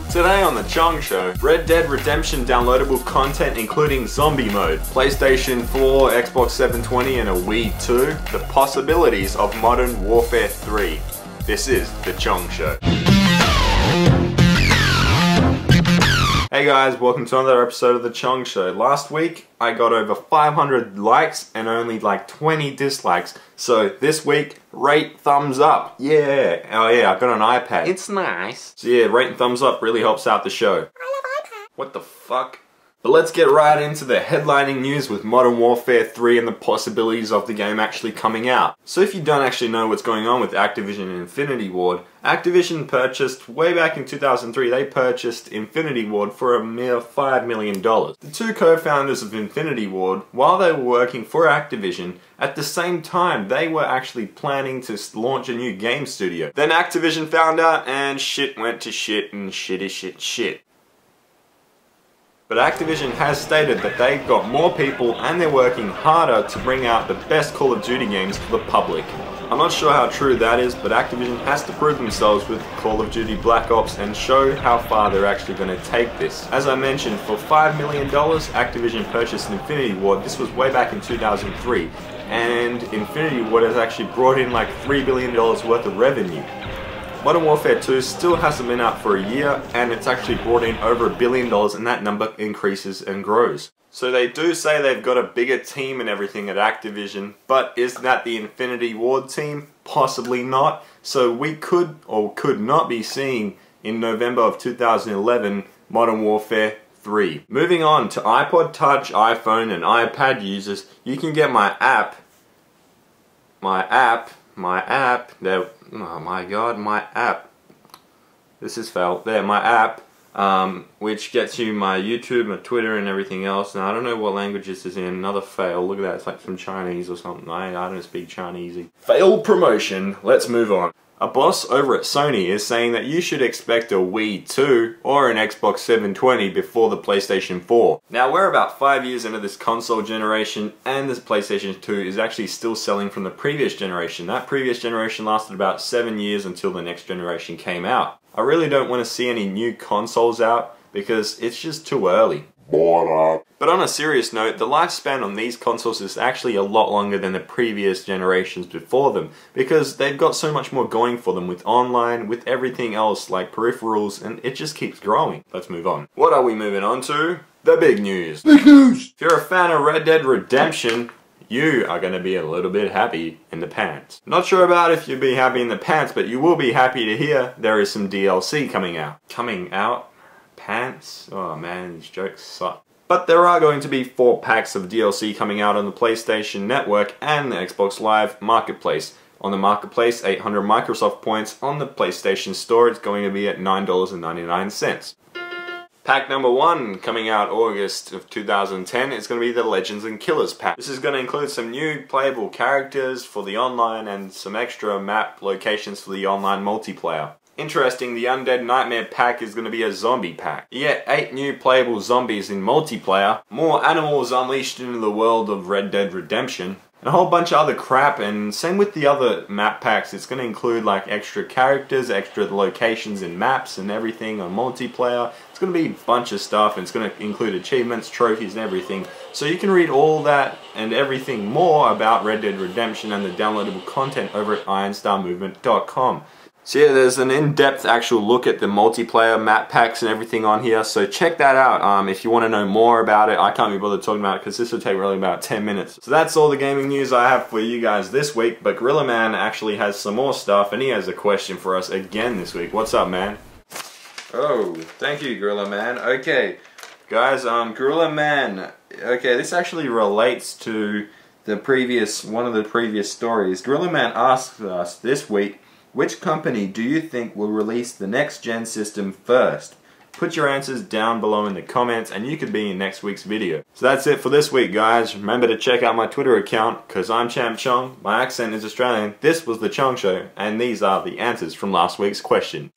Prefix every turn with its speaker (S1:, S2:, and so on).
S1: Today on the Chong Show, Red Dead Redemption downloadable content including zombie mode, PlayStation 4, Xbox 720 and a Wii 2, the possibilities of Modern Warfare 3. This is the Chong Show. Hey guys, welcome to another episode of the Chong Show. Last week I got over 500 likes and only like 20 dislikes. So this week, rate thumbs up. Yeah. Oh yeah, I got an iPad. It's nice. So yeah, rate and thumbs up really helps out the show. I love iPad. What the fuck? But let's get right into the headlining news with Modern Warfare 3 and the possibilities of the game actually coming out. So if you don't actually know what's going on with Activision and Infinity Ward, Activision purchased, way back in 2003, they purchased Infinity Ward for a mere $5 million. The two co-founders of Infinity Ward, while they were working for Activision, at the same time they were actually planning to launch a new game studio. Then Activision found out and shit went to shit and shit is shit. But Activision has stated that they've got more people and they're working harder to bring out the best Call of Duty games for the public. I'm not sure how true that is, but Activision has to prove themselves with Call of Duty Black Ops and show how far they're actually going to take this. As I mentioned, for $5 million, Activision purchased Infinity Ward. This was way back in 2003. And Infinity Ward has actually brought in like $3 billion worth of revenue. Modern Warfare 2 still hasn't been out for a year and it's actually brought in over $1 billion and that number increases and grows. So they do say they've got a bigger team and everything at Activision, but is that the Infinity Ward team? Possibly not. So we could or could not be seeing in November of 2011 Modern Warfare 3. Moving on to iPod Touch, iPhone and iPad users, you can get my app, there, oh my god, my app, this is failed, there, my app, which gets you my YouTube, my Twitter and everything else. Now I don't know what language this is in, another fail, look at that, it's like some Chinese or something, I don't speak Chinese. Failed promotion, let's move on. A boss over at Sony is saying that you should expect a Wii 2 or an Xbox 720 before the PlayStation 4. Now we're about 5 years into this console generation and this PlayStation 2 is actually still selling from the previous generation. That previous generation lasted about 7 years until the next generation came out. I really don't want to see any new consoles out because it's just too early. But on a serious note, the lifespan on these consoles is actually a lot longer than the previous generations before them because they've got so much more going for them with online, with everything else like peripherals, and it just keeps growing. Let's move on. What are we moving on to? The big news. Big news! If you're a fan of Red Dead Redemption, you are going to be a little bit happy in the pants. Not sure about if you'll be happy in the pants, but you will be happy to hear there is some DLC coming out. Coming out? Pants? Oh man, these jokes suck. But there are going to be 4 packs of DLC coming out on the PlayStation Network and the Xbox Live Marketplace. On the Marketplace, 800 Microsoft points. On the PlayStation Store, it's going to be at $9.99. Pack number 1, coming out August of 2010, is going to be the Legends and Killers pack. This is going to include some new playable characters for the online and some extra map locations for the online multiplayer. Interesting, the Undead Nightmare pack is going to be a zombie pack. You get 8 new playable zombies in multiplayer, more animals unleashed into the world of Red Dead Redemption, and a whole bunch of other crap, and same with the other map packs. It's going to include like extra characters, extra locations and maps and everything on multiplayer. It's going to be a bunch of stuff and it's going to include achievements, trophies and everything. So you can read all that and everything more about Red Dead Redemption and the downloadable content over at ironstarmovement.com. So yeah, there's an in-depth actual look at the multiplayer map packs and everything on here, so check that out if you want to know more about it. I can't be bothered talking about it because this will take really about 10 minutes. So that's all the gaming news I have for you guys this week, but Gorilla Man actually has some more stuff and he has a question for us again this week. What's up, man? Oh, thank you, Gorilla Man. Okay, guys, Gorilla Man, okay, this actually relates to the one of the previous stories. Gorilla Man asks us this week, which company do you think will release the next gen system first? Put your answers down below in the comments and you could be in next week's video. So that's it for this week, guys. Remember to check out my Twitter account because I'm Champ Chong, my accent is Australian, this was the Chong Show, and these are the answers from last week's question.